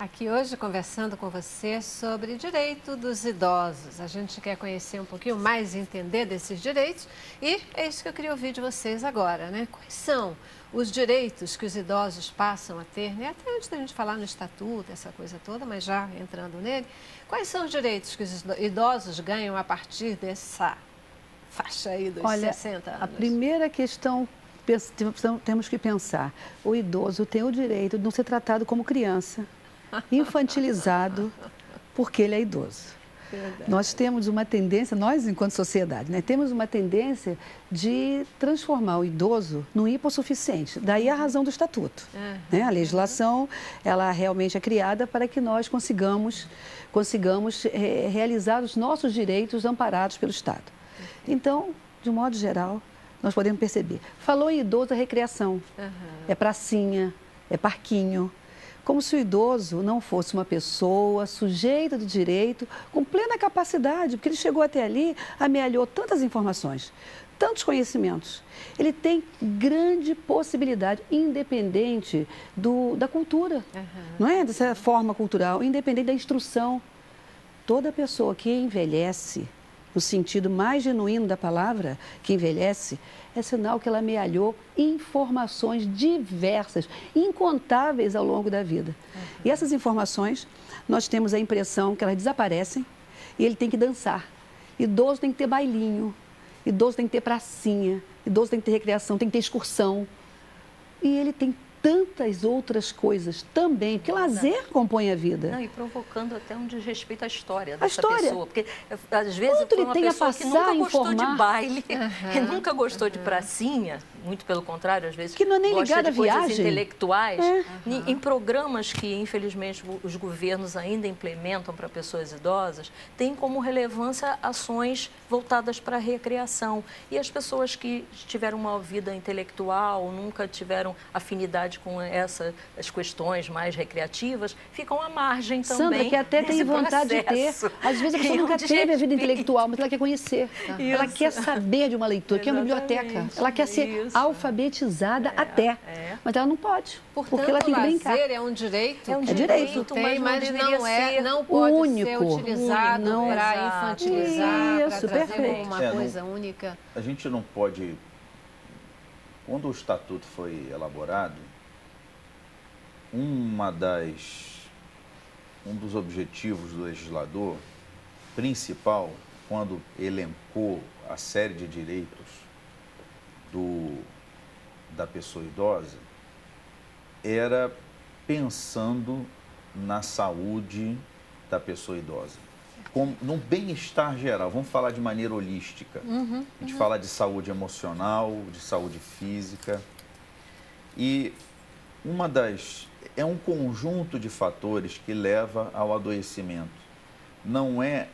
Aqui hoje conversando com você sobre direito dos idosos. A gente quer conhecer um pouquinho mais e entender desses direitos e é isso que eu queria ouvir de vocês agora, né? Quais são os direitos que os idosos passam a ter, né? Até antes da gente falar no estatuto, essa coisa toda, mas já entrando nele, quais são os direitos que os idosos ganham a partir dessa faixa aí dos 60 anos? A primeira questão temos que pensar, o idoso tem o direito de não ser tratado como criança, infantilizado, porque ele é idoso. Verdade. Nós temos uma tendência, nós enquanto sociedade, né, temos uma tendência de transformar o idoso num hipossuficiente. Daí a razão do estatuto. Né? A legislação, ela realmente é criada para que nós consigamos realizar os nossos direitos amparados pelo Estado. Então, de um modo geral, nós podemos perceber. Falou em idoso, é recreação, é pracinha, é parquinho. Como se o idoso não fosse uma pessoa sujeita de direito, com plena capacidade, porque ele chegou até ali, amealhou tantas informações, tantos conhecimentos. Ele tem grande possibilidade, independente da cultura, não é? Dessa forma cultural, independente da instrução. Toda pessoa que envelhece, no sentido mais genuíno da palavra, que envelhece, é sinal que ela amealhou informações diversas, incontáveis ao longo da vida. E essas informações, nós temos a impressão que elas desaparecem e ele tem que dançar. Idoso tem que ter bailinho, idoso tem que ter pracinha, idoso tem que ter recreação, tem que ter excursão. E ele tem tantas outras coisas também, que lazer compõe a vida. Não, e provocando até um desrespeito à história dessa história. Pessoa. Porque, às vezes, Quanto ele uma tem a pessoa que passar, nunca gostou de informar. baile, que nunca gostou de pracinha, muito pelo contrário, às vezes Que não é nem gosta ligado de à coisas viagem. intelectuais, em programas que, infelizmente, os governos ainda implementam para pessoas idosas, tem como relevância ações voltadas para a recreação. E as pessoas que tiveram uma vida intelectual, nunca tiveram afinidade com as questões mais recreativas, ficam à margem também. Sandra, que até tem desse vontade de ter. processo. Às vezes a pessoa nunca teve a vida intelectual, mas ela quer conhecer. Ela quer saber de uma leitura, que é uma biblioteca. Ela quer ser alfabetizada até. Mas ela não pode, Portanto, porque ela tem que brincar. lazer é um direito. É um que direito, tem, mas deveria ser não pode ser único. utilizado Não, para exato. infantilizar, para Isso, trazer perfeito. uma coisa única. A gente não pode... Quando o Estatuto foi elaborado, um dos objetivos do legislador principal, quando elencou a série de direitos da pessoa idosa, era pensando na saúde da pessoa idosa, num bem-estar geral. Vamos falar de maneira holística. A gente fala de saúde emocional, de saúde física. E é um conjunto de fatores que leva ao adoecimento. Não é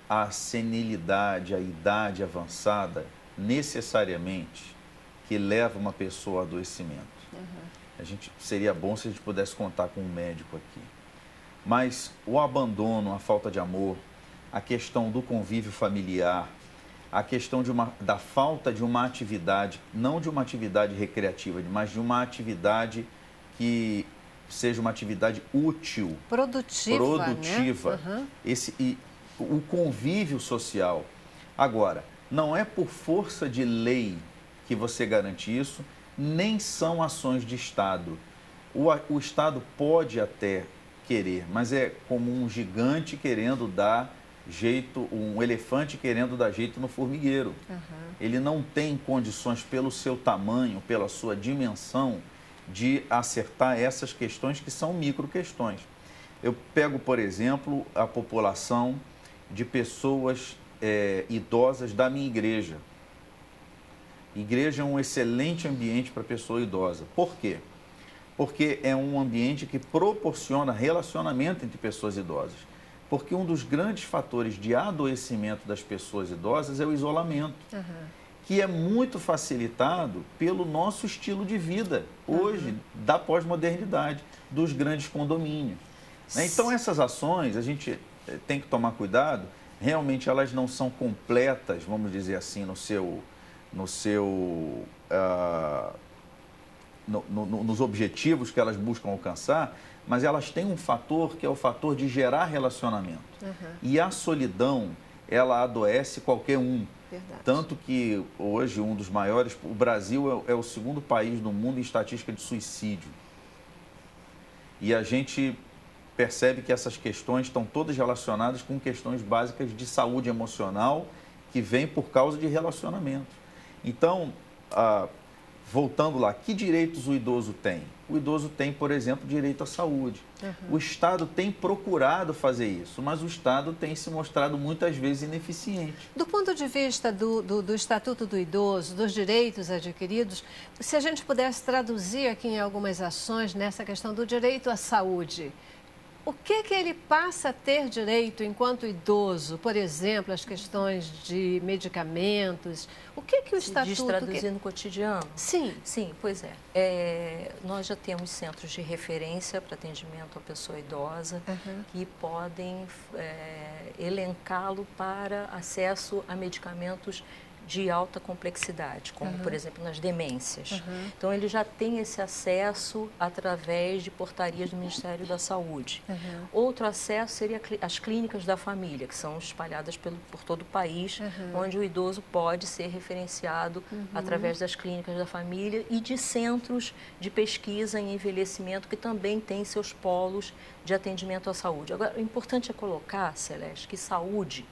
a senilidade, a idade avançada, necessariamente, que leva uma pessoa ao adoecimento. Seria bom se a gente pudesse contar com um médico aqui. Mas o abandono, a falta de amor, a questão do convívio familiar, a questão da falta de uma atividade, não de uma atividade recreativa, mas de uma atividade que seja uma atividade útil, produtiva, né? O convívio social. Agora, não é por força de lei que você garante isso, nem são ações de Estado. O Estado pode até querer, mas é como um gigante querendo dar jeito, um elefante querendo dar jeito no formigueiro. Ele não tem condições, pelo seu tamanho, pela sua dimensão, de acertar essas questões que são micro-questões. Eu pego, por exemplo, a população de pessoas idosas da minha igreja. Igreja é um excelente ambiente para pessoa idosa. Por quê? Porque é um ambiente que proporciona relacionamento entre pessoas idosas. Porque um dos grandes fatores de adoecimento das pessoas idosas é o isolamento, que é muito facilitado pelo nosso estilo de vida, hoje, da pós-modernidade, dos grandes condomínios. Né? Então, essas ações, a gente tem que tomar cuidado, realmente elas não são completas, vamos dizer assim, no seu nos objetivos que elas buscam alcançar, mas elas têm um fator que é o fator de gerar relacionamento. E a solidão, ela adoece qualquer um. Verdade. Tanto que hoje o Brasil é o segundo país no mundo em estatística de suicídio. E a gente percebe que essas questões estão todas relacionadas com questões básicas de saúde emocional que vem por causa de relacionamento. Então, voltando lá, que direitos o idoso tem? O idoso tem, por exemplo, direito à saúde. O Estado tem procurado fazer isso, mas o Estado tem se mostrado muitas vezes ineficiente. Do ponto de vista do Estatuto do Idoso, dos direitos adquiridos, se a gente pudesse traduzir aqui em algumas ações nessa questão do direito à saúde, o que ele passa a ter direito enquanto idoso? Por exemplo, as questões de medicamentos. O que o Estatuto... Diz traduzir no cotidiano? Sim. Sim, pois é. Nós já temos centros de referência para atendimento à pessoa idosa que podem elencá-lo para acesso a medicamentos de alta complexidade, como, por exemplo, nas demências. Então, ele já tem esse acesso através de portarias do Ministério da Saúde. Outro acesso seria as clínicas da família, que são espalhadas por todo o país, onde o idoso pode ser referenciado através das clínicas da família e de centros de pesquisa em envelhecimento, que também têm seus polos de atendimento à saúde. Agora, o importante é colocar, Celeste, que saúde,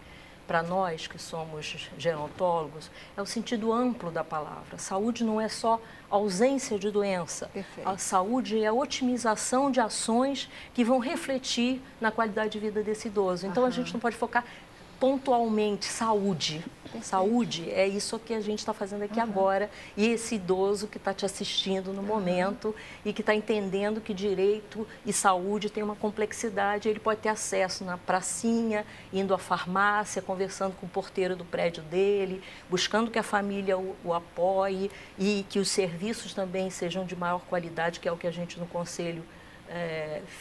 para nós que somos gerontólogos, é o sentido amplo da palavra. Saúde não é só ausência de doença. Perfeito. A saúde é a otimização de ações que vão refletir na qualidade de vida desse idoso. Então, a gente não pode focar pontualmente saúde. Perfeito. Saúde é isso que a gente está fazendo aqui agora. E esse idoso que está te assistindo no momento e que está entendendo que direito e saúde tem uma complexidade. Ele pode ter acesso na pracinha, indo à farmácia, conversando com o porteiro do prédio dele, buscando que a família o apoie e que os serviços também sejam de maior qualidade, que é o que a gente no Conselho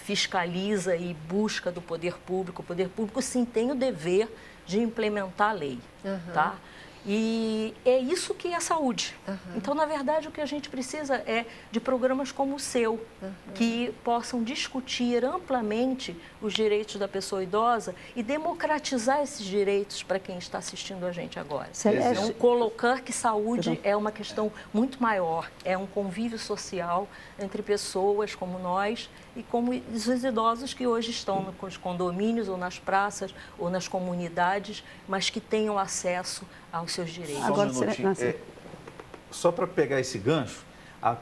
fiscaliza e busca do poder público. O poder público, sim, tem o dever de implementar a lei, tá? E é isso que é saúde. Então, na verdade, o que a gente precisa é de programas como o seu, que possam discutir amplamente os direitos da pessoa idosa e democratizar esses direitos para quem está assistindo a gente agora. Então, colocar que saúde é uma questão muito maior, é um convívio social entre pessoas como nós e como os idosos que hoje estão nos condomínios ou nas praças ou nas comunidades, mas que tenham acesso aos seus direitos. Agora, só para pegar esse gancho,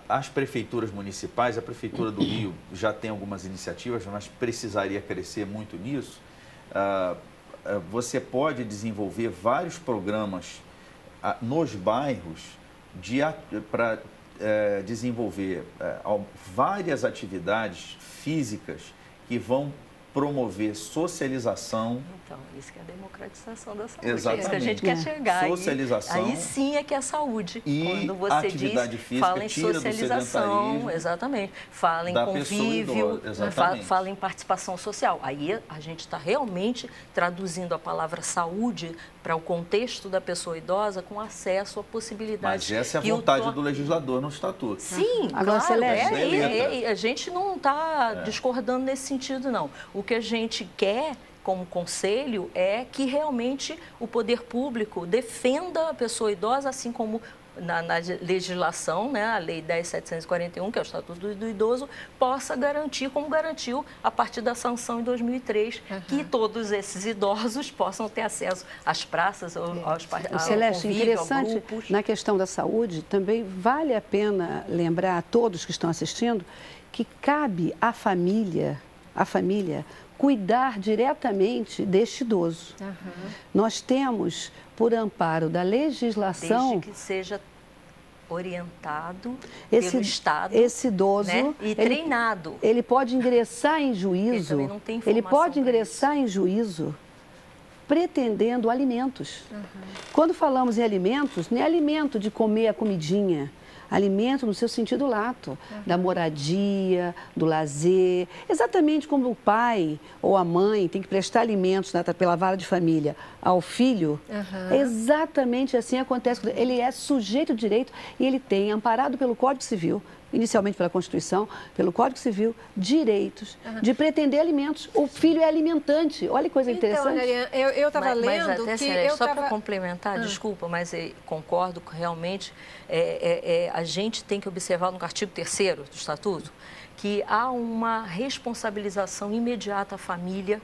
as prefeituras municipais, a Prefeitura do Rio já tem algumas iniciativas, mas precisaria crescer muito nisso. Você pode desenvolver vários programas nos bairros para desenvolver várias atividades físicas que vão promover socialização. Então, isso que é a democratização da saúde. Exatamente. É isso que a gente quer chegar. Socialização. Aí sim é que é saúde. E quando você atividade física, fala em tira socialização, exatamente. Fala em convívio, fala em participação social. Aí a gente está realmente traduzindo a palavra saúde para o contexto da pessoa idosa com acesso à possibilidade. Mas essa é a vontade do legislador no Estatuto. Sim, agora, claro. Celeste, A gente não está discordando nesse sentido, não. O que a gente quer como conselho é que realmente o poder público defenda a pessoa idosa, assim como na legislação, né, a Lei 10.741, que é o Estatuto do Idoso, possa garantir, como garantiu a partir da sanção em 2003, que todos esses idosos possam ter acesso às praças, aos Celeste, interessante, na questão da saúde, também vale a pena lembrar a todos que estão assistindo que cabe à família cuidar diretamente deste idoso. Nós temos, por amparo da legislação... Desde que seja orientado pelo Estado, esse idoso, né? E treinado. Ele pode ingressar em juízo, pretendendo alimentos. Quando falamos em alimentos, não é alimento de comer a comidinha, alimento no seu sentido lato, da moradia, do lazer. Exatamente como o pai ou a mãe tem que prestar alimentos pela vara de família ao filho, exatamente assim acontece. Ele é sujeito de direito e ele tem, amparado pelo Código Civil, inicialmente pela Constituição, pelo Código Civil, direitos de pretender alimentos. O filho é alimentante. Olha que coisa interessante. Eu estava lendo mas que... Só para complementar, desculpa, mas concordo que realmente a gente tem que observar no artigo 3º do Estatuto que há uma responsabilização imediata à família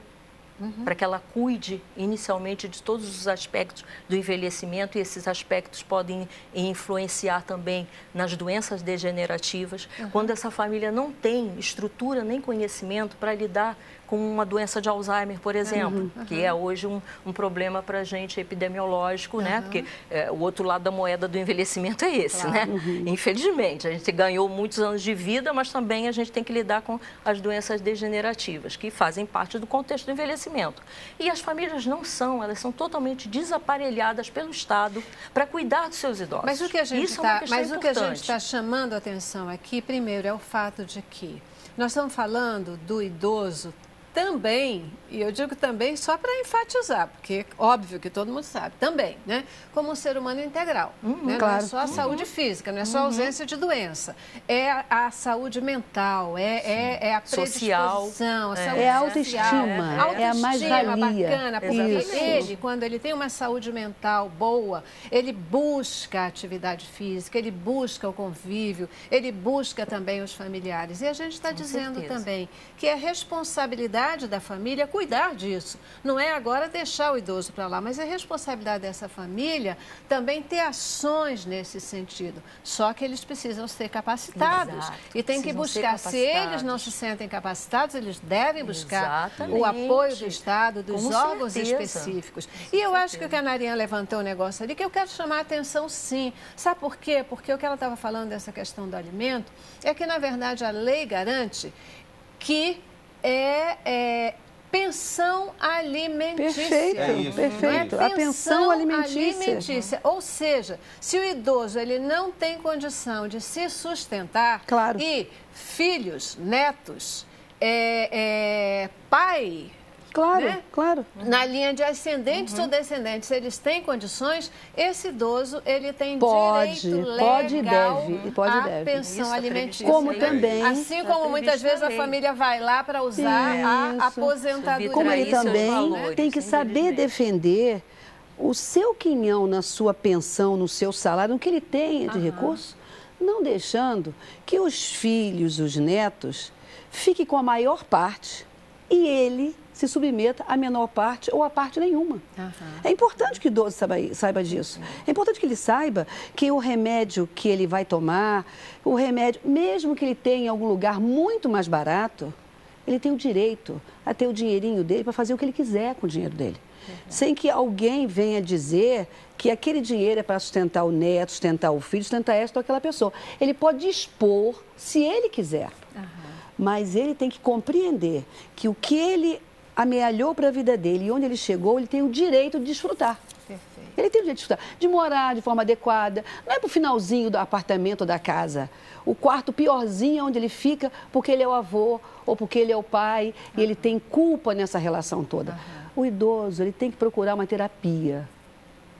para que ela cuide inicialmente de todos os aspectos do envelhecimento, e esses aspectos podem influenciar também nas doenças degenerativas, quando essa família não tem estrutura nem conhecimento para lidar com uma doença de Alzheimer, por exemplo, que é hoje um problema para a gente epidemiológico, né? Porque o outro lado da moeda do envelhecimento é esse, né? Infelizmente, a gente ganhou muitos anos de vida, mas também a gente tem que lidar com as doenças degenerativas, que fazem parte do contexto do envelhecimento. E as famílias não são, elas são totalmente desaparelhadas pelo Estado para cuidar dos seus idosos. Mas o que a gente está está chamando a atenção aqui, primeiro, é o fato de que nós estamos falando do idoso também, e eu digo também só para enfatizar, porque óbvio que todo mundo sabe, também, né? Como um ser humano integral. Né? Claro. Não é só a saúde física, não é só a ausência de doença. É a saúde mental, é a predisposição, a saúde é a autoestima, é a mais-valia. Bacana, porque ele, quando ele tem uma saúde mental boa, ele busca a atividade física, ele busca o convívio, ele busca também os familiares. E a gente está dizendo também que é responsabilidade da família cuidar disso. Não é agora deixar o idoso para lá, mas é responsabilidade dessa família também ter ações nesse sentido. Só que eles precisam ser capacitados. Exato. E tem que buscar. Se eles não se sentem capacitados, eles devem buscar o apoio do Estado, dos órgãos específicos. E eu acho que o Canarian levantou um negócio ali que eu quero chamar a atenção, sim. Sabe por quê? Porque o que ela estava falando dessa questão do alimento é que, na verdade, a lei garante que pensão alimentícia. Perfeito, perfeito. A pensão alimentícia. Ou seja, se o idoso ele não tem condição de se sustentar, e filhos, netos, pai... Claro, né? claro. Na linha de ascendentes ou descendentes, eles têm condições, esse idoso ele tem direito legal à pensão alimentícia. Como também... Assim como muitas vezes a família vai lá para usar a aposentadoria. Como ele também tem que saber defender o seu quinhão na sua pensão, no seu salário, no que ele tenha de recurso, não deixando que os filhos, os netos, fiquem com a maior parte e ele se submeta à menor parte ou à parte nenhuma. É importante que o idoso saiba disso. É importante que ele saiba que o remédio que ele vai tomar, o remédio, mesmo que ele tenha em algum lugar muito mais barato, ele tem o direito a ter o dinheirinho dele para fazer o que ele quiser com o dinheiro dele. Sem que alguém venha dizer que aquele dinheiro é para sustentar o neto, sustentar o filho, sustentar esta ou aquela pessoa. Ele pode dispor se ele quiser. Mas ele tem que compreender que o que ele amealhou para a vida dele e onde ele chegou, ele tem o direito de desfrutar. Perfeito. Ele tem o direito de desfrutar, de morar de forma adequada. Não é para o finalzinho do apartamento ou da casa. O quarto piorzinho é onde ele fica porque ele é o avô ou porque ele é o pai e ele tem culpa nessa relação toda. O idoso, ele tem que procurar uma terapia,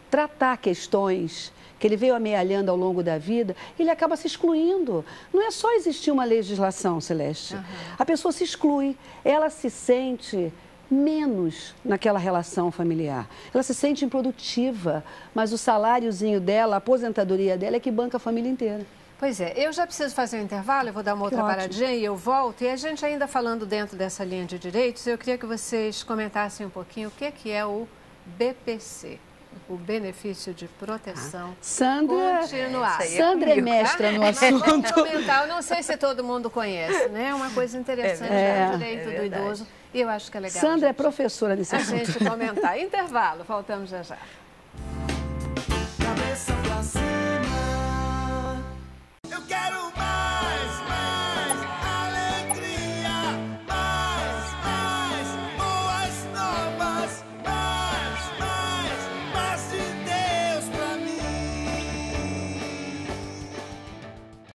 tratar questões que ele veio amealhando ao longo da vida, ele acaba se excluindo. Não é só existir uma legislação, Celeste. A pessoa se exclui, ela se sente menos naquela relação familiar. Ela se sente improdutiva, mas o saláriozinho dela, a aposentadoria dela é que banca a família inteira. Pois é, eu já preciso fazer um intervalo, eu vou dar uma outra paradinha e eu volto. E a gente ainda falando dentro dessa linha de direitos, eu queria que vocês comentassem um pouquinho o que é o BPC. O benefício de proteção continuada. Sandra é mestra no assunto. Eu não sei se todo mundo conhece, né? É uma coisa interessante, o direito do idoso. E eu acho que é legal. Sandra é professora nesse assunto. A gente comentar. Intervalo, voltamos já já. Cabeça pra cima. Eu quero